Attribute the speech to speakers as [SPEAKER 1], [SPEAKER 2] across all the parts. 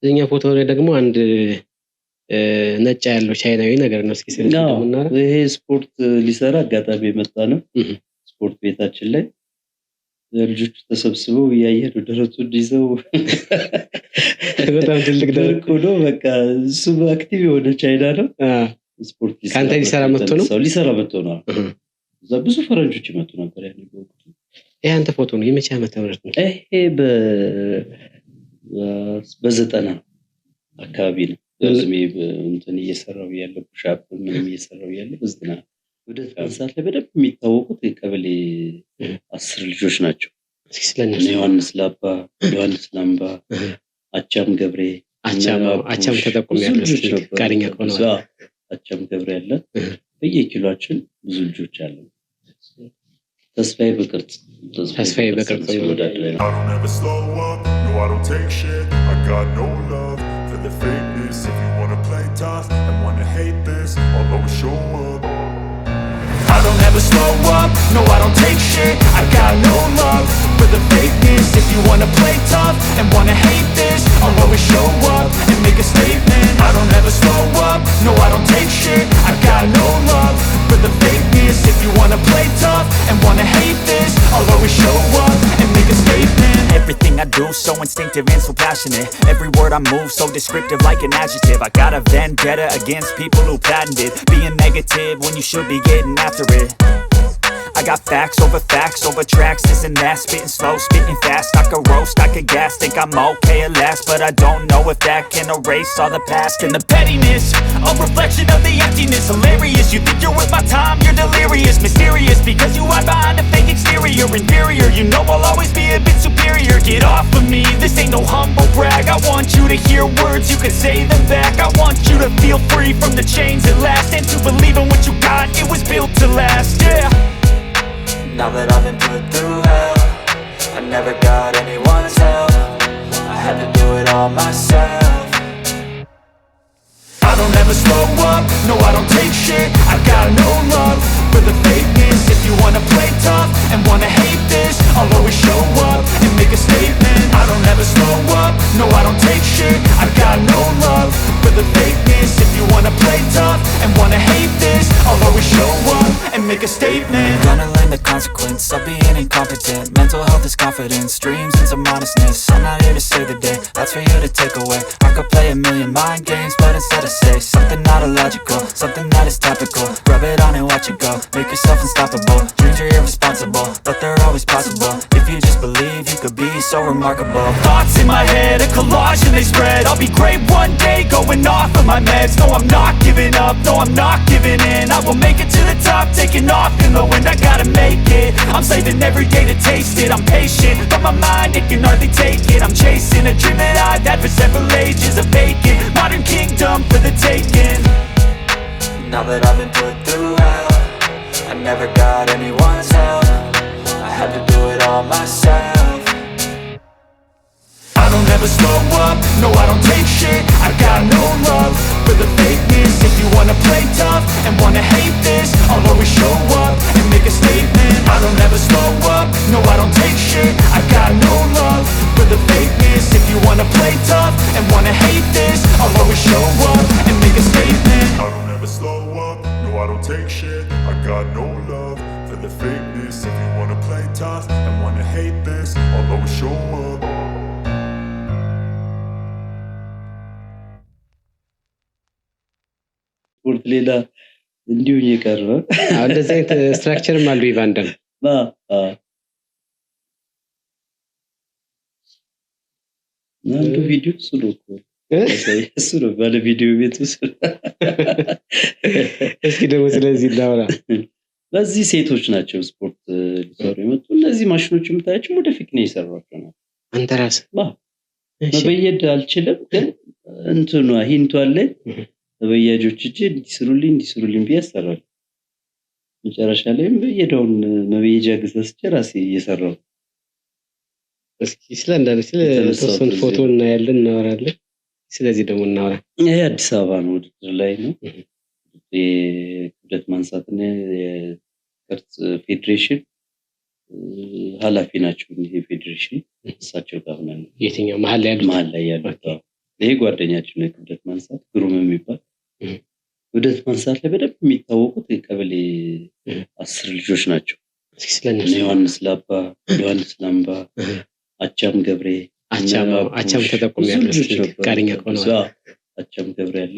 [SPEAKER 1] እኛ ፎቶ ላይ ደግሞ አንድ ነጭ ያለው ቻይናዊ ነገር ነው። እስኪ ስለደምና
[SPEAKER 2] ይሄ ስፖርት ሊሰራ አጋጣሚ መጣ ነው። ስፖርት ቤታችን ላይ ልጆቹ ተሰብስበው ያየሩ ደረቱን ይዘው
[SPEAKER 1] በጣም ትልቅ
[SPEAKER 2] ደርቆ ነው። በቃ እሱ አክቲቭ የሆነ ቻይና ነው። ስፖርት
[SPEAKER 1] ካንተ ሊሰራ መጥቶ ነው።
[SPEAKER 2] ሊሰራ መጥቶ ነው። እዛ ብዙ ፈረንጆች ይመጡ ነበር ያኔ በወቅቱ።
[SPEAKER 1] ይሄ አንተ ፎቶ ነው የመቼ ዓመተ ምህረት ነው?
[SPEAKER 2] ይሄ በ90 አካባቢ ነው። ዝም እንትን እየሰራው ያለው ፑሻፕ ምንም እየሰራው ያለው በ90 ወደ ሰዓት ላይ በደንብ የሚታወቁት የቀበሌ 10 ልጆች ናቸው። ዮሐንስ ላባ፣ ዮሐንስ ላምባ፣ አቻም ገብሬ፣
[SPEAKER 1] አቻም ተጠቆም ያለው ጋርኛ ከሆነ
[SPEAKER 2] አቻም ገብሬ ያለ በየኪሏችን ብዙ ልጆች አሉ። ተስፋዬ በቅርጽ
[SPEAKER 3] I don't ever slow up, no I don't take shit. I got no love for the fakeness. If you wanna play tough and wanna hate this, I'll always show up. I don't ever slow up, no I don't take shit. I got no love for the fakeness. If you wanna play tough and wanna hate this, I'll always show up and make a statement. I don't ever slow up, no I don't take shit. I got no love for the fakeness. If you wanna play tough and wanna hate this, I'll always show up and make a statement.
[SPEAKER 4] Everything I do so instinctive and so passionate. Every word I move so descriptive like an adjective. I got a vendetta against people who patented being negative when you should be getting after it. I got facts over tracks, this and that. Spitting slow, spitting fast. I could roast, I could gas. Think I'm okay at last, but I don't know if that can erase all the past. And the pettiness, a reflection of the emptiness. Hilarious, you think you're worth my time, you're delirious. Mysterious, because you hide behind a fake exterior. Inferior, you know I'll always be a bit superior. Get off of me, this ain't no humble brag. I want you to hear words, you can say them back. I want you to feel free from the chains at last, and to believe in what you got, it was built to last, yeah.
[SPEAKER 5] Now that I've been put through hell, I never got anyone's help. I had to do it all myself.
[SPEAKER 3] I don't ever slow up, no I don't take shit. I got no love for the fakeness. If you wanna play tough and wanna hate this, I'll always show up and make a statement. I don't ever slow up, no I don't take shit. I got no love for the fakeness. If you wanna play tough and wanna hate this, I'll always show up and make a statement.
[SPEAKER 5] Gonna learn the consequence of being incompetent. Mental health is confidence, dreams and some honestness. I'm not here to save the day, that's for you to take away. I could play a million mind games, but instead I say something not illogical, something that is topical. Rub it on and watch it go, make yourself unstoppable. Dreams are irresponsible, but they're always possible. If you just believe, you could be so remarkable.
[SPEAKER 3] Thoughts in my head, a collage and they spread. I'll be great one day, going off of my meds. No I'm not giving up, no I'm not giving in. I will make it to the top, taking off in the wind. I gotta make it, I'm saving every day to taste it. I'm patient, but my mind, it can hardly take it. I'm chasing a dream that I've had for several ages. A vacant, modern kingdom for the taking.
[SPEAKER 5] Now that I've been put through hell, I never got anyone's help. I had to do it all myself.
[SPEAKER 3] I don't ever slow up, no I don't take shit. I got no love for the fakeness. If you wanna play tough and wanna hate this, I'll always show up and make a statement. I don't ever slow up, no I don't take shit. I got no love for the fakeness. If you wanna play tough and wanna hate this, I'll always show up and make a statement. I don't ever slow up, no I don't take shit. I got no love for the fakeness. If you wanna play tough and wanna hate this, I'll always show up.
[SPEAKER 2] ስፖርት ሌላ እንዲሁ እየቀረ
[SPEAKER 1] እንደዚህ አይነት ስትራክቸርም አሉ። ኢቫንደም
[SPEAKER 2] አንዱ ቪዲዮ እሱ ነው ባለ ቪዲዮ ቤት ውስጥ።
[SPEAKER 1] እስኪ ደግሞ ስለዚህ ላውራ።
[SPEAKER 2] በዚህ ሴቶች ናቸው ስፖርት ሊሰሩ የመጡ። እነዚህ ማሽኖች የምታያቸው ወደፊት ነው የሰራቸው ነው።
[SPEAKER 1] አንተ ራስህ
[SPEAKER 2] መበየድ አልችልም፣ ግን እንትኗ ሂንቷ አለ በየጆች እጅ እንዲስሩልኝ ቢያሰራል። መጨረሻ ላይ በየደውን መበየጃ ገዝቼ ራሴ እየሰራው።
[SPEAKER 1] እስኪ ስለ ተወሰኑ ፎቶ እናያለን፣ እናወራለን። ስለዚህ ደግሞ እናወራ።
[SPEAKER 2] ይሄ አዲስ አበባ ነው፣ ውድድር ላይ ነው። የክብደት ማንሳትና የቅርጽ ፌዴሬሽን ኃላፊ ናቸው። ይሄ ፌዴሬሽን እሳቸው ጋር ነው።
[SPEAKER 1] የትኛው መሀል ላይ ያሉት?
[SPEAKER 2] ይሄ ጓደኛችን ነው ክብደት ማንሳት ግሩም የሚባል ክብደት ማንሳት ላይ በደንብ የሚታወቁት የቀበሌ 10 ልጆች ናቸው።
[SPEAKER 1] እስኪ ስለነሱ
[SPEAKER 2] ዮሐንስ ላባ ዮሐንስ ላምባ አቻም ገብሬ
[SPEAKER 1] አቻም ተጠቁም ያለው ጋርኛ ቆነው
[SPEAKER 2] አቻም ገብሬ ያለ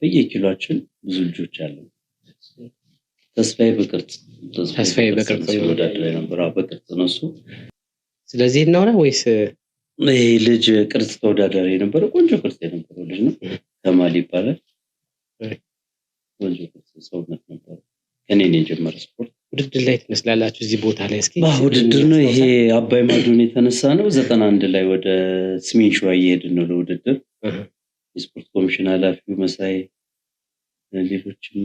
[SPEAKER 2] በየኪሏችን ብዙ ልጆች አሉ። ተስፋዬ በቅርጽ ወዳድራ ነበር በቅርጽ ነው እሱ።
[SPEAKER 1] ስለዚህ እናውራ ወይስ
[SPEAKER 2] ይሄ ልጅ ቅርጽ ተወዳዳሪ የነበረ ቆንጆ ቅርጽ የነበረው ልጅ ነው። ከማል ይባላል። ቆንጆ ቅርጽ ሰውነት ነበር። ከኔ ነው የጀመረ ስፖርት።
[SPEAKER 1] ውድድር ላይ ትመስላላችሁ እዚህ ቦታ ላይ እስኪ
[SPEAKER 2] ውድድር ነው ይሄ አባይ ማዶን የተነሳ ነው 91 ላይ ወደ ስሜን ሸዋ እየሄድን ነው ለውድድር። የስፖርት ኮሚሽን ኃላፊው መሳይ ሌሎችም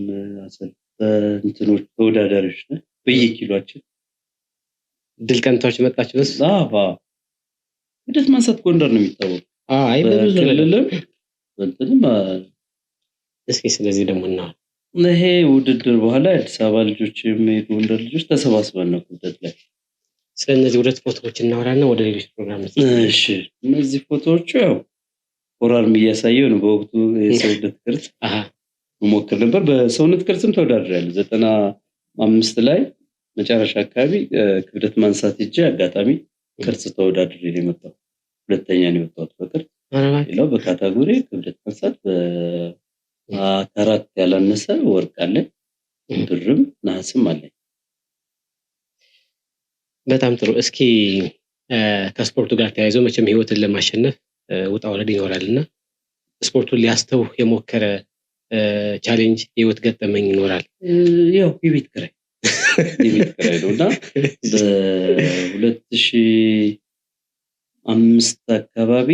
[SPEAKER 2] እንትኖች ተወዳዳሪዎች ነው በየኪሏችን
[SPEAKER 1] ድል ቀንታዎች መጣችሁ ደስ
[SPEAKER 2] ክብደት ማንሳት ጎንደር ነው የሚታወቀው።
[SPEAKER 1] አይ በብዙ
[SPEAKER 2] ለለም እንትንም
[SPEAKER 1] እስኪ ስለዚህ ደግሞ እና
[SPEAKER 2] ይሄ ውድድር በኋላ አዲስ አበባ ልጆች የጎንደር ልጆች ተሰባስበን ነው ክብደት ላይ
[SPEAKER 1] ስለነዚህ ሁለት ፎቶዎች እናወራና ወደ ሌሎች ፕሮግራሞች።
[SPEAKER 2] እሺ እነዚህ ፎቶዎች ያው ፎራርም እያሳየው ነው። በወቅቱ የሰውነት ቅርጽ ሞክር ነበር። በሰውነት ቅርጽም ተወዳድሬያለሁ 95 ላይ መጨረሻ አካባቢ ክብደት ማንሳት እጄ አጋጣሚ ቅርጽ ተወዳድሬ ነው የመጣው። ሁለተኛ ነው የወጣሁት በቅርጽ። ሌላው በካታጎሪ ክብደት ማንሳት በ4 ያላነሰ ወርቅ አለ፣ ብርም ነሐስም አለ።
[SPEAKER 1] በጣም ጥሩ። እስኪ ከስፖርቱ ጋር ተያይዞ መቼም ህይወትን ለማሸነፍ ውጣ ውረድ ይኖራልና ስፖርቱን ሊያስተው የሞከረ ቻሌንጅ ህይወት ገጠመኝ ይኖራል?
[SPEAKER 2] ያው የቤት ኪራይ ነውና በ2005 አካባቢ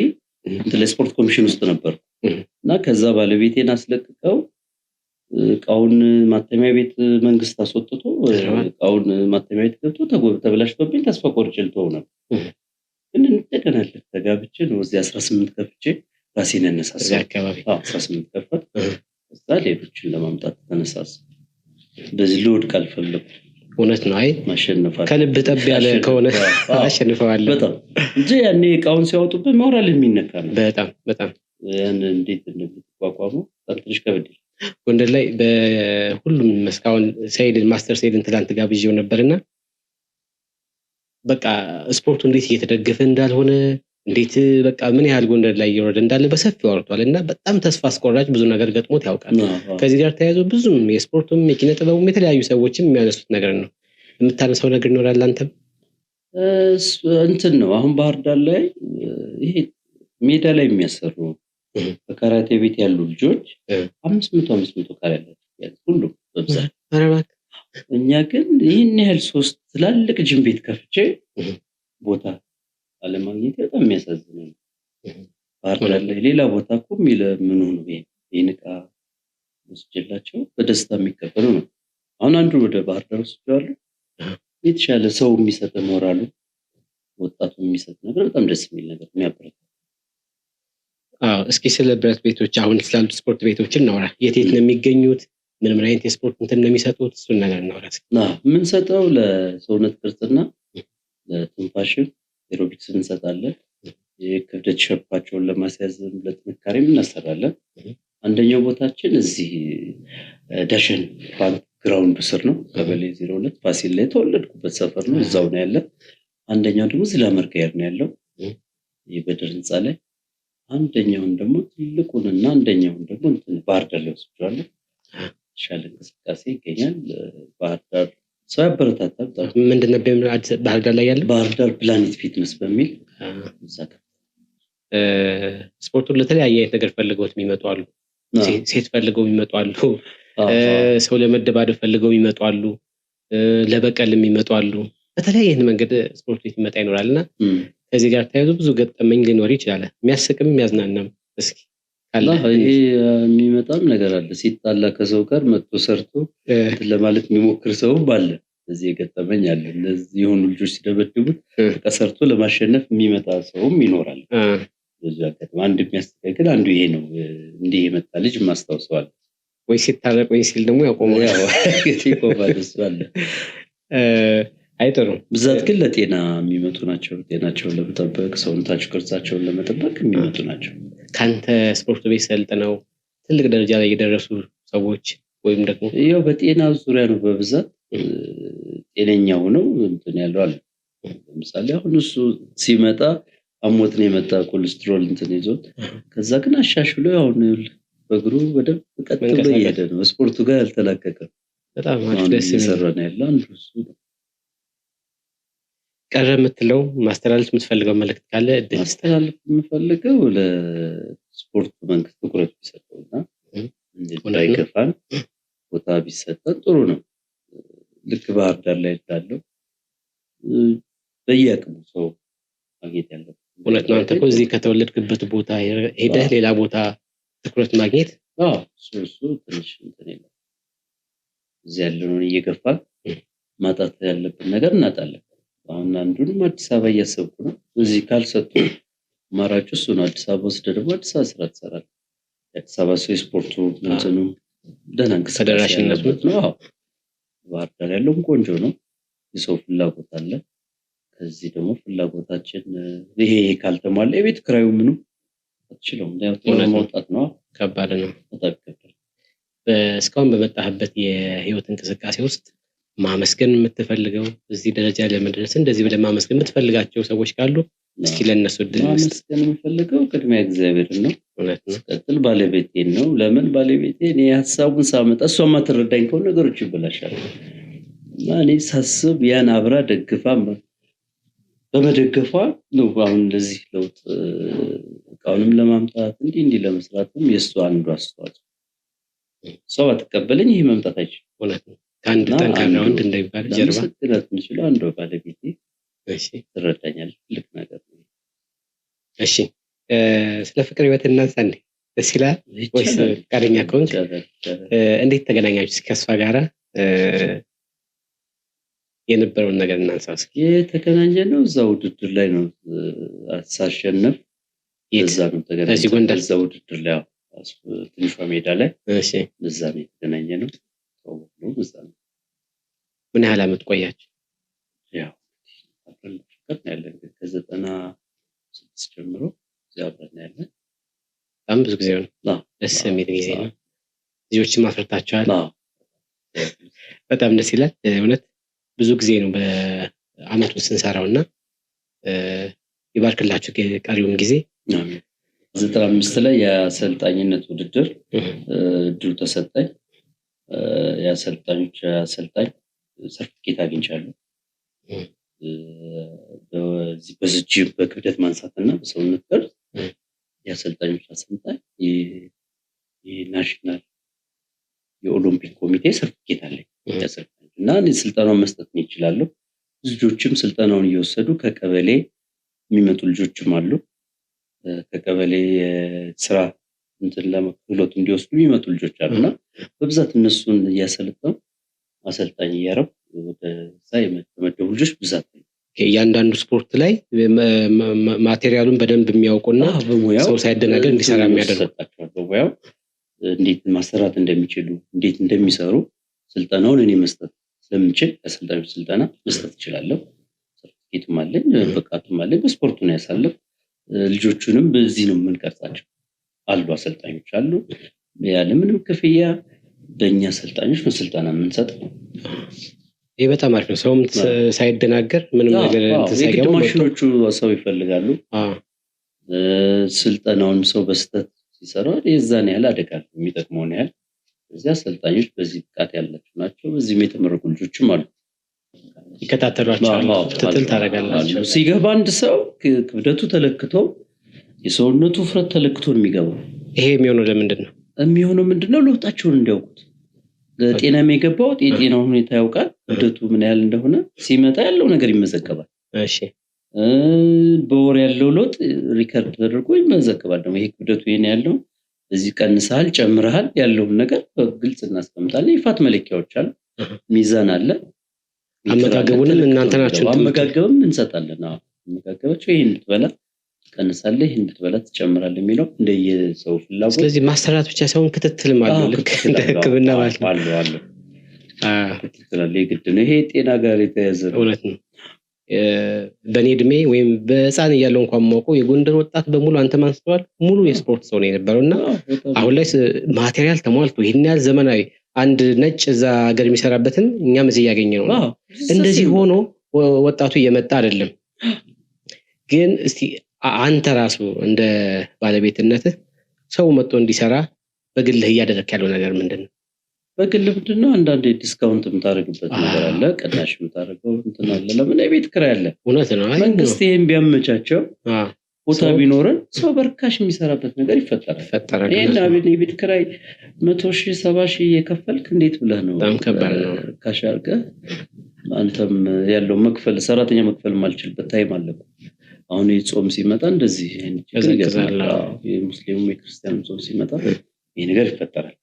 [SPEAKER 2] ለስፖርት ኮሚሽን ውስጥ ነበር እና ከዛ ባለቤቴን አስለቅቀው እቃውን ማተሚያ ቤት መንግስት አስወጥቶ እቃውን ማተሚያ ቤት ገብቶ ተበላሽቶብኝ ተስፋ ቆርጬ ልተው ነበር። ግን እንደገና ተጋብቼ ነው እዚህ 18 ከፍቼ ራሴን ያነሳሳው አካባቢ 18 ከፈት እዛ ሌሎችን ለማምጣት ተነሳስ። በዚህ ልወድቅ አልፈለኩም።
[SPEAKER 1] እውነት ነው። አይ
[SPEAKER 2] ማሸነፍ
[SPEAKER 1] ከልብ ጠብ ያለ ከሆነ አሸንፈዋለሁ
[SPEAKER 2] በጣም እንጂ ያኔ እቃውን ሲያወጡበት ሞራል የሚነካ ነው።
[SPEAKER 1] በጣም
[SPEAKER 2] ያን እንዴት እንደምትቋቋሙ ትንሽ ከበድ
[SPEAKER 1] ጎንደር ላይ በሁሉም መስካውን ሳይድን ማስተር ሳይድን ትላንት ጋብዤው ነበርና በቃ ስፖርቱ እንዴት እየተደገፈ እንዳልሆነ እንዴት በቃ ምን ያህል ጎንደር ላይ እየወረደ እንዳለ በሰፊው አውርቷልና በጣም ተስፋ አስቆራጭ ብዙ ነገር ገጥሞት ያውቃል። ከዚህ ጋር ተያይዞ ብዙም የስፖርቱም የኪነ ጥበቡም የተለያዩ ሰዎችም የሚያነሱት ነገር ነው። የምታነሳው ነገር ይኖራል አንተም?
[SPEAKER 2] እንትን ነው አሁን ባህር ዳር ላይ ይሄ ሜዳ ላይ የሚያሰሩ በካራቴ ቤት ያሉ ልጆች 500 ካሬ ያላቸው ሁሉም በብዛት
[SPEAKER 1] አረባክ።
[SPEAKER 2] እኛ ግን ይህን ያህል 3 ትላልቅ ጅም ቤት ከፍቼ ቦታ አለማግኘት በጣም የሚያሳዝነው ነው። ባህር ዳር ላይ ሌላ ቦታ እኮ ምን ሆኖ ይሄንቃ ወስጀላቸው በደስታ የሚቀበሉ ነው። አሁን አንዱ ወደ ባህር ዳር ወስጀዋለሁ። የተሻለ ሰው የሚሰጥ ሞራሉ ወጣቱ የሚሰጥ ነገር በጣም ደስ የሚል ነገር የሚያበረታታ።
[SPEAKER 1] እስኪ ስለ ብረት ቤቶች አሁን ስላሉት ስፖርት ቤቶችን እናውራ። የት ነው የሚገኙት? ምን አይነት የስፖርት እንትን ነው የሚሰጡት? እሱን ነገር እናውራ።
[SPEAKER 2] የምንሰጠው ለሰውነት ቅርጽና ለትንፋሽን ኤሮቢክስ እንሰጣለን። የክብደት ሸፓቸውን ለማስያዝ ለጥንካሬም እናሰራለን። አንደኛው ቦታችን እዚህ ዳሸን ባንክ ግራውንድ ስር ነው። ቀበሌ 02 ፋሲል ላይ ተወለድኩበት ሰፈር ነው። እዛው ነው ያለ። አንደኛው ደግሞ ዝላመርጋየር ነው ያለው የበድር ህንፃ ላይ። አንደኛውን ደግሞ ትልቁንና አንደኛውን ደግሞ ባህር ዳር ላይ ወስጃለሁ። ሻለ እንቅስቃሴ ይገኛል። ባህር ዳር ሰው ያበረታታል።
[SPEAKER 1] ምንድነው ባህር ዳር ላይ ያለ?
[SPEAKER 2] ባህር ዳር ፕላኔት ፊትነስ በሚል
[SPEAKER 1] ስፖርቱን ለተለያየ አይነት ነገር ፈልገውት የሚመጡ አሉ። ሴት ፈልገው የሚመጡ አሉ። ሰው ለመደባደብ ፈልገው የሚመጡ አሉ። ለበቀል የሚመጡ አሉ። በተለያየ መንገድ ስፖርት ቤት ይመጣ ይኖራልና ከዚህ ጋር ተያይዞ ብዙ ገጠመኝ ሊኖር ይችላል። የሚያስቅም የሚያዝናናም። እስኪ
[SPEAKER 2] ይሄ የሚመጣም ነገር አለ። ሲጣላ ከሰው ጋር መጥቶ ሰርቶ ለማለት የሚሞክር ሰውም አለ። እዚህ የገጠመኝ አለ። እነዚህ የሆኑ ልጆች ሲደበድቡት ሰርቶ ለማሸነፍ የሚመጣ ሰውም ይኖራል። በዚህ አጋጣሚ አንድ የሚያስተካክል አንዱ ይሄ ነው። እንዲህ የመጣ ልጅ ማስታወሰዋል
[SPEAKER 1] ወይ ሲታረቅ ወይ ሲል ደግሞ ያቆመው
[SPEAKER 2] ይቆማል። እሱ አለ።
[SPEAKER 1] አይጥሩም።
[SPEAKER 2] ብዛት ግን ለጤና የሚመጡ ናቸው። ጤናቸውን ለመጠበቅ ሰውነታቸው ቅርጻቸውን ለመጠበቅ የሚመጡ ናቸው።
[SPEAKER 1] ካንተ ስፖርት ቤት ሰልጥነው ትልቅ ደረጃ ላይ የደረሱ ሰዎች ወይም ደግሞ
[SPEAKER 2] ያው በጤና ዙሪያ ነው በብዛት ጤነኛ ሆነው እንትን ያለው አለ። ለምሳሌ አሁን እሱ ሲመጣ አሞት ነው የመጣ ኮሌስትሮል እንትን ይዞት ከዛ ግን አሻሽሎ አሁን በእግሩ በደንብ ቀጥ ብሎ እየሄደ ነው። ስፖርቱ ጋር ያልተላቀቀ
[SPEAKER 1] በጣም ደስ
[SPEAKER 2] የሚሰራ ነው ያለው አንዱ እሱ ነው።
[SPEAKER 1] ቀረ የምትለው ማስተላለፍ የምትፈልገው መልእክት ካለ
[SPEAKER 2] ማስተላለፍ የምፈልገው ለስፖርቱ መንግስት ትኩረት ቢሰጠውና እንዳይገፋን ቦታ ቢሰጠን ጥሩ ነው። ልክ ባህር ዳር ላይ እንዳለው በየአቅሙ ሰው ማግኘት ያለበት
[SPEAKER 1] እውነት ነው። አንተ እኮ እዚህ ከተወለድክበት ቦታ ሄደህ ሌላ ቦታ ትኩረት ማግኘት
[SPEAKER 2] እሱ ትንሽ እንትን የለም። እዚህ ያለውን እየገፋን ማጣት ያለብን ነገር እናጣለን። አሁን አንዱንም አዲስ አበባ እያሰብኩ ነው። እዚህ ካልሰጡ ማራጭ እሱ ነው። አዲስ አበባ ወስደህ ደግሞ አዲስ አበባ ስራ ትሰራለህ። አዲስ አበባ ሰው ስፖርቱ እንትኑ ደህና
[SPEAKER 1] ተደራሽነቱ
[SPEAKER 2] ነው። ባህር ዳር ያለውም ቆንጆ ነው። የሰው ፍላጎት አለ። ከዚህ ደግሞ ፍላጎታችን ይሄ ካልተሟላ የቤት ኪራዩ ምንም አትችለውም። ማውጣት ነው
[SPEAKER 1] ከባድ ነው።
[SPEAKER 2] በጣም ከባድ።
[SPEAKER 1] እስካሁን በመጣህበት የህይወት እንቅስቃሴ ውስጥ ማመስገን የምትፈልገው እዚህ ደረጃ ለመድረስ እንደዚህ ብለህ ማመስገን የምትፈልጋቸው ሰዎች ካሉ እስኪ ለነሱ እድል
[SPEAKER 2] ማመስገን የምፈልገው ቅድሚያ እግዚአብሔርን ነው።
[SPEAKER 1] እውነት ነው።
[SPEAKER 2] ቀጥል ባለቤቴን ነው። ለምን ባለቤቴን የሀሳቡን ሳመጣ እሷ ማትረዳኝ ከሆነ ነገሮች ይበላሻሉ። እና እኔ ሳስብ ያን አብራ ደግፋ በመደገፏ ነው አሁን እንደዚህ ለውጥ እቃውንም ለማምጣት እንዲህ ለመስራትም የእሱ አንዱ አስተዋጽኦ። ሰው አትቀበለኝ ይሄ መምጣት አይችልም።
[SPEAKER 1] እውነት ነው። ከአንድ ጠንካራ ወንድ እንደሚባል ጀርባ
[SPEAKER 2] ለመስጠት የምችለው አንዱ ባለቤቴ
[SPEAKER 1] እሺ
[SPEAKER 2] ትረዳኛለች። ትልቅ ነገር ነው።
[SPEAKER 1] እሺ ስለ ፍቅር ህይወት እናንሳ እንዴ? ደስ ይላል ወይስ ፈቃደኛ ከሆንክ እንዴት ተገናኛችሁ? እስኪ ከእሷ ጋራ የነበረውን ነገር እናንሳ እስኪ።
[SPEAKER 2] የተገናኘነው እዛ ውድድር ላይ ነው። ሳሸነፍ እዛ ነው ተገናኘነው።
[SPEAKER 1] እዚህ ጎንደር
[SPEAKER 2] እዛ ውድድር ላይ ትንሿ ሜዳ ላይ
[SPEAKER 1] እሺ
[SPEAKER 2] እዛ ነው የተገናኘነው። እዛ ነው።
[SPEAKER 1] ምን ያህል አመት ቆያችሁ?
[SPEAKER 2] ያው አብረን ፍቅር ነው ያለን ከ96 ጀምሮ እዚያ አብረን ያለን።
[SPEAKER 1] በጣም ብዙ ጊዜ ነው። ደስ የሚል ጊዜ ነው። ልጆችም አፍርታችኋል። በጣም ደስ ይላል እውነት። ብዙ ጊዜ ነው በአመቱ ስንሰራውና ይባርክላችሁ ቀሪውን ጊዜ።
[SPEAKER 2] 95 ላይ የአሰልጣኝነት ውድድር እድሉ ተሰጠኝ። የአሰልጣኞች አሰልጣኝ ሰርቲፊኬት አግኝቻለሁ። በዚህ በክብደት ማንሳትና በሰውነት ቅርጽ የአሰልጣኞች አሰልጣኝ የናሽናል የኦሎምፒክ ኮሚቴ ሰርቲፊኬት አለኝ። እና እኔ ስልጠናውን መስጠት ነው ይችላል። ልጆችም ስልጠናውን እየወሰዱ ከቀበሌ የሚመጡ ልጆችም አሉ። ከቀበሌ ስራ እንትን ለመክሎት እንዲወስዱ የሚመጡ ልጆች አሉና በብዛት እነሱን እያሰለጠኑ አሰልጣኝ እያረብ ወደዛ የመደቡ ልጆች ብዛት ነው።
[SPEAKER 1] እያንዳንዱ ስፖርት ላይ ማቴሪያሉን በደንብ የሚያውቁና ሰው ሳይደናገር እንዲሰራ የሚያደርጉ
[SPEAKER 2] በሙያው እንዴት ማሰራት እንደሚችሉ እንዴት እንደሚሰሩ ስልጠናውን እኔ መስጠት ስለምንችል አሰልጣኞች ስልጠና መስጠት እችላለሁ። ሰርቲፊኬቱም አለኝ፣ ብቃቱም አለኝ። በስፖርቱ ነው ያሳለፍ። ልጆቹንም በዚህ ነው የምንቀርጻቸው። አሉ አሰልጣኞች አሉ ያለምንም ክፍያ በእኛ አሰልጣኞች ነው ስልጠና የምንሰጠው።
[SPEAKER 1] ይሄ በጣም አሪፍ ነው። ሰውም ሳይደናገር ምንም ነገር
[SPEAKER 2] ሳይገባ ማሽኖቹ ሰው ይፈልጋሉ። ስልጠናውን ሰው በስተት ሲሰራ የዛን ያህል አደጋል የሚጠቅመውን ያህል እዚህ አሰልጣኞች በዚህ ብቃት ያላቸው ናቸው። በዚህም የተመረቁ ልጆችም አሉ።
[SPEAKER 1] ይከታተሏቸዋል፣ ክትትል ታደርጋላችሁ።
[SPEAKER 2] ሲገባ አንድ ሰው ክብደቱ ተለክቶ የሰውነቱ ውፍረት ተለክቶ ነው የሚገባው።
[SPEAKER 1] ይሄ የሚሆነው ለምንድን ነው?
[SPEAKER 2] የሚሆነው ምንድነው? ለውጣቸውን እንዲያውቁት። ለጤናም የገባው የጤናውን ሁኔታ ያውቃል። ክብደቱ ምን ያህል እንደሆነ ሲመጣ ያለው ነገር ይመዘገባል።
[SPEAKER 1] እሺ
[SPEAKER 2] በወር ያለው ለውጥ ሪከርድ ተደርጎ ይመዘገባል። ደግሞ ይሄ ክብደቱ ይሄን ያለው እዚህ ቀንሰሃል ጨምረሃል ያለውን ነገር በግልጽ እናስቀምጣለን። ይፋት መለኪያዎች አሉ፣ ሚዛን አለ።
[SPEAKER 1] አመጋገቡንም እናንተ ናችሁ።
[SPEAKER 2] አመጋገብም እንሰጣለን። አመጋገባቸው ይሄን እንድትበላ ቀንሳለህ፣ ይሄን እንድትበላ ትጨምራለህ የሚለው እንደየሰው ፍላጎት።
[SPEAKER 1] ስለዚህ ማስተራት ብቻ ሳይሆን ክትትልም አለው። ልክ እንደ ሕክምና ማለት ነው።
[SPEAKER 2] አለ ትክክል የግድ ነው። ይሄ ጤና ጋር የተያዘ
[SPEAKER 1] እውነት ነው። በኔ እድሜ ወይም በህፃን እያለው እንኳን ማውቀው የጎንደር ወጣት በሙሉ አንተ ማንስተዋል ሙሉ የስፖርት ሰው ነው የነበረውና አሁን ላይ ማቴሪያል ተሟልቶ ይሄን ያህል ዘመናዊ አንድ ነጭ እዛ ሀገር የሚሰራበትን እኛም እዚህ ያገኘነው ነው። እንደዚህ ሆኖ ወጣቱ እየመጣ አይደለም። ግን እስቲ አንተ ራሱ እንደ ባለቤትነትህ ሰው መጥቶ እንዲሰራ በግልህ እያደረክ ያለው ነገር ምንድነው?
[SPEAKER 2] በግል ምንድነው? አንዳንዴ ዲስካውንት የምታደርግበት ነገር አለ፣ ቅናሽ የምታደርገው እንትን አለ። ለምን የቤት ኪራይ አለ።
[SPEAKER 1] እውነት ነው።
[SPEAKER 2] መንግስት ይሄን ቢያመቻቸው ቦታ ቢኖረን ሰው በርካሽ የሚሰራበት ነገር ይፈጠራል። ይሄን የቤት ኪራይ 100,000 70,000 እየከፈልክ እንዴት ብለህ ነው?
[SPEAKER 1] በጣም ከባድ ነው።
[SPEAKER 2] ካሽ አድርገህ አንተም ያለው መክፈል ሰራተኛ መክፈል ማልችልበት ታይም አለ። አሁን የጾም ሲመጣ እንደዚህ የሙስሊሙ የክርስቲያኑ ጾም ሲመጣ ይሄ ነገር ይፈጠራል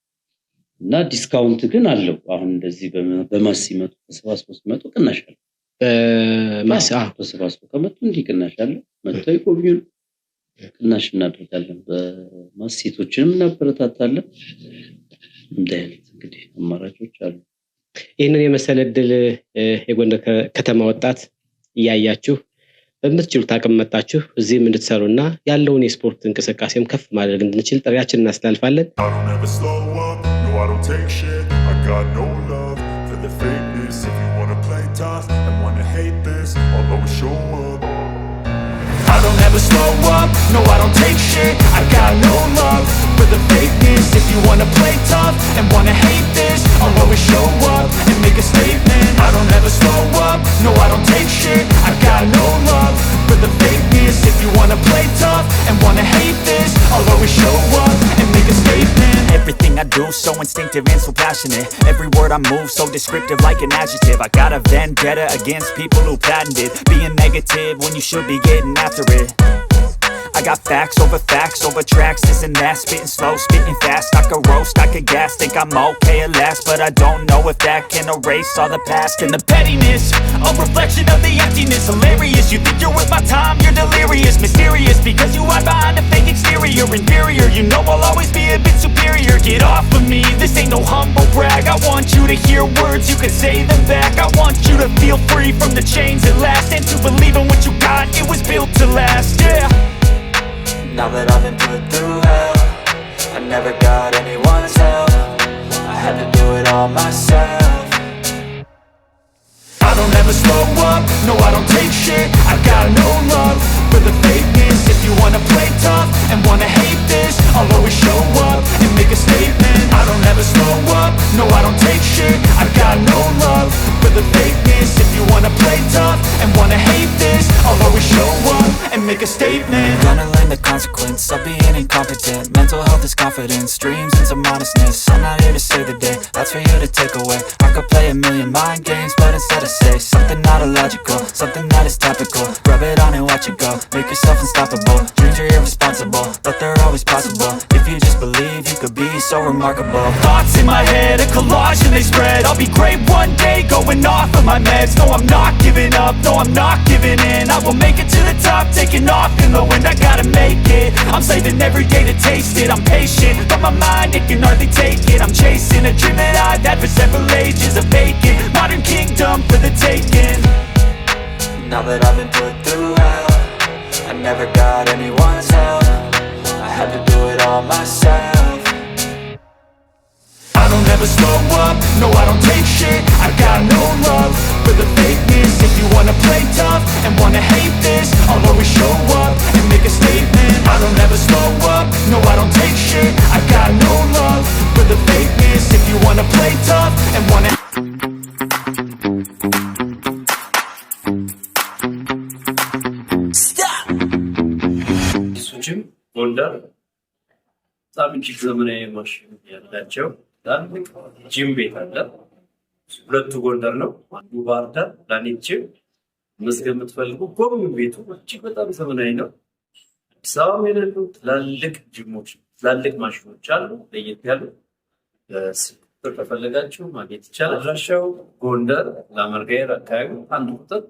[SPEAKER 2] እና ዲስካውንት ግን አለው። አሁን እንደዚህ በማስ ሲመጡ ተሰባስበው ሲመጡ ቅናሽ አለ። ተሰባስበው ከመጡ እንዲህ ቅናሽ አለ። መጥተው ይቆዩን ቅናሽ እናደርጋለን። በማስ ሴቶችንም እናበረታታለን። እንደዚህ እንግዲህ አማራጮች አሉ።
[SPEAKER 1] ይህንን የመሰለ እድል የጎንደር ከተማ ወጣት እያያችሁ በምትችሉት አቅም መጣችሁ እዚህም እንድትሰሩና ያለውን የስፖርት እንቅስቃሴም ከፍ ማድረግ እንድንችል ጥሪያችንን እናስተላልፋለን።
[SPEAKER 3] I don't ever slow up, no I don't take shit. I got no love for the fakeness. If you wanna play tough and wanna hate this, I'll always show up and make a statement. I don't ever slow up, no I don't take shit. I got no love for the fakeness. If you wanna play tough and wanna hate this, I'll always show up and make a statement.
[SPEAKER 4] Everything I do so instinctive and so passionate. Every word I move so descriptive like an adjective. I got a vendetta against people who patented being negative when you should be getting after it. I got facts over tracks, this and that. Spitting slow, spitting fast. I could roast, I could gas. Think I'm okay at last, but I don't know if that can erase all the past. And the pettiness, a reflection of the emptiness. Hilarious, you think you're worth my time, you're delirious. Mysterious, because you hide behind a fake exterior. Inferior, you know I'll always be a bit superior. Get off of me, this ain't no humble brag. I want you to hear words, you can say them back. I want you to feel free from the chains at last, and to believe in what you got, it was built to last, yeah.
[SPEAKER 5] Now that I've been put through hell, I never got anyone's help. I had to do it all myself.
[SPEAKER 3] I don't ever slow up, no I don't take shit. I got no love for the fakeness. If you wanna play tough and wanna hate this, I'll always show up and make a statement. I don't ever slow up, no I don't take shit. I got no love for the fakeness. If you wanna play tough and wanna hate this, I'll always show up and make a statement.
[SPEAKER 5] Gonna learn the consequence of being incompetent. Mental health is confidence, dreams and some honestness. I'm not here to save the day, that's for you to take away. I could play a million mind games, but instead I say something not illogical, something that is topical. Rub it on and watch it go, make yourself unstoppable. Dreams are irresponsible, but they're always possible. If you just believe, you could be so remarkable.
[SPEAKER 3] Thoughts in my head, a collage and they spread. I'll be great one day, going off of my meds. No, I'm not giving up, no, I'm not giving in. I will make it to the top, taking off in the wind. I gotta make it, I'm saving every day to taste it. I'm patient, but my mind, it can hardly take it. I'm chasing a dream that I've had for several ages. A vacant, modern kingdom for the taking.
[SPEAKER 5] Now that I've been put through hell, I never got anyone's help. I had to do it all myself.
[SPEAKER 3] I don't ever slow up, no I don't take shit. I got no love for the fakeness. If you wanna play tough and wanna hate this, I'll always show up and make a statement. I don't ever slow up, no I don't take shit. I got no love for the fakeness. If you wanna play tough and wanna
[SPEAKER 2] ጎንደር በጣም እጅግ ዘመናዊ ማሽን ያላቸው ትልቅ ጂም ቤት አለ። ሁለቱ ጎንደር ነው፣ አንዱ ባህር ዳር። ፕላኔት ጂም መዝገብ የምትፈልጉ ጎብኙ። ቤቱ እጅግ በጣም ዘመናዊ ነው። አዲስ አበባ የሌሉ ትላልቅ ጂሞች፣ ትላልቅ ማሽኖች አሉ፣ ለየት ያሉ። ስልክ ከፈለጋችሁ ማግኘት ይቻላል። አድራሻው ጎንደር ላመርጋየር አካባቢ አንድ ቁጥር፣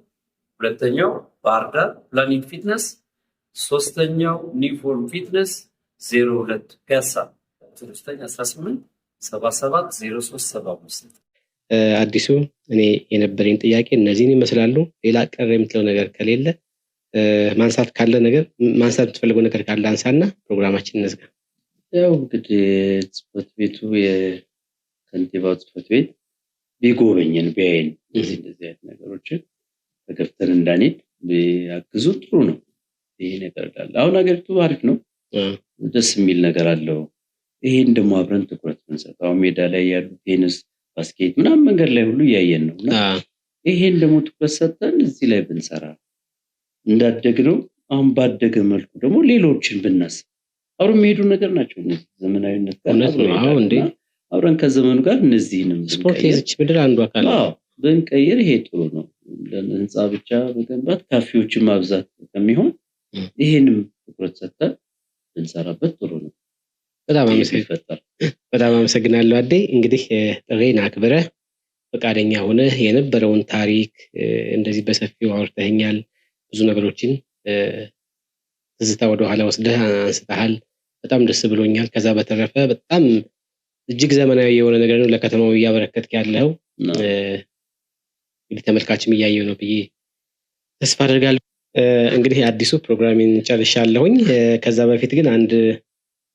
[SPEAKER 2] ሁለተኛው ባህር ዳር ፕላኔት ፊትነስ፣ ሶስተኛው ኒፎርም ፊትነስ 02 ፒያሳ 918 77 0375
[SPEAKER 1] አዲሱ እኔ የነበረኝ ጥያቄ እነዚህን ይመስላሉ። ሌላ ቀር የምትለው ነገር ከሌለ ማንሳት የምትፈልገው ነገር ካለ አንሳና ፕሮግራማችን እንዝጋ።
[SPEAKER 2] ያው እንግዲህ ጽሕፈት ቤቱ የከንቲባው ጽሕፈት ቤት ቢጎበኘን ቢያየን እንደዚህ አይነት ነገሮችን ተገፍተን እንዳንሄድ ቢያግዙ ጥሩ ነው። ይሄ ነገር አለ። አሁን ሀገሪቱ አሪፍ ነው፣ ደስ የሚል ነገር አለው። ይሄን ደግሞ አብረን ትኩረት ብንሰጠው ሜዳ ላይ ያሉ ቴኒስ፣ ባስኬት ምናምን መንገድ ላይ ሁሉ እያየን ነው። ይሄን ደግሞ ትኩረት ሰጠን እዚህ ላይ ብንሰራ እንዳደግነው አሁን ባደገ መልኩ ደግሞ ሌሎችን ብናስብ አብረን የሚሄዱ ነገር ናቸው። ዘመናዊነት አብረን ከዘመኑ ጋር እነዚህንም
[SPEAKER 1] ስፖርት የዚች ምድር አንዱ አካል
[SPEAKER 2] ብንቀይር ይሄ ጥሩ ነው። ህንፃ ብቻ መገንባት ካፌዎችን ማብዛት ከሚሆን ይሄንም ትኩረት ሰጠን ብንሰራበት ጥሩ ነው።
[SPEAKER 1] በጣም አመሰግናለሁ አዴ። እንግዲህ ጥሬን አክብረህ ፈቃደኛ ሆነህ የነበረውን ታሪክ እንደዚህ በሰፊው አውርተኸኛል። ብዙ ነገሮችን ትዝታ ወደኋላ ወስደህ አንስተሃል። በጣም ደስ ብሎኛል። ከዛ በተረፈ በጣም እጅግ ዘመናዊ የሆነ ነገር ነው ለከተማው እያበረከትክ ያለው። እንግዲህ ተመልካችም እያየው ነው ብዬ ተስፋ አደርጋለሁ። እንግዲህ አዲሱ ፕሮግራሚን ጨርሻለሁኝ። ከዛ በፊት ግን አንድ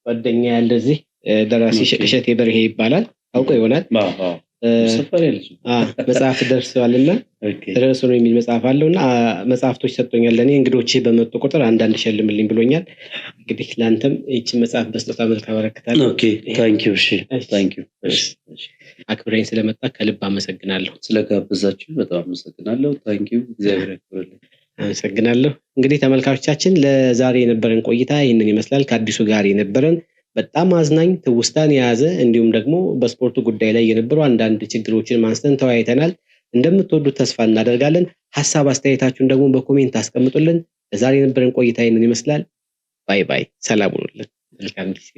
[SPEAKER 1] ጓደኛ ያለ እዚህ ደራሲ እሸቴ በርሄ ይባላል። አውቀው ይሆናል። መጽሐፍ ደርሰዋልና ርዕሱ ነው የሚል መጽሐፍ አለውና መጽሐፍቶች ሰጥቶኛል። ለእኔ እንግዶች በመጡ ቁጥር አንዳንድ ሸልምልኝ ብሎኛል። እንግዲህ ለአንተም ይህችን መጽሐፍ በስጦታ መልክ አበረክታለሁ። አክብረኝ ስለመጣ ከልብ አመሰግናለሁ።
[SPEAKER 2] ስለጋበዛችሁ በጣም አመሰግናለሁ። እግዚአብሔር ያክብርልኝ።
[SPEAKER 1] አመሰግናለሁ። እንግዲህ ተመልካቾቻችን ለዛሬ የነበረን ቆይታ ይህንን ይመስላል። ከአዲሱ ጋር የነበረን በጣም አዝናኝ ትውስታን የያዘ እንዲሁም ደግሞ በስፖርቱ ጉዳይ ላይ የነበሩ አንዳንድ ችግሮችን ማንስተን ተወያይተናል። እንደምትወዱት ተስፋ እናደርጋለን። ሀሳብ አስተያየታችሁን ደግሞ በኮሜንት አስቀምጡልን። ለዛሬ የነበረን ቆይታ ይህንን ይመስላል። ባይ ባይ። ሰላም ሁኑልን። መልካም ጊዜ።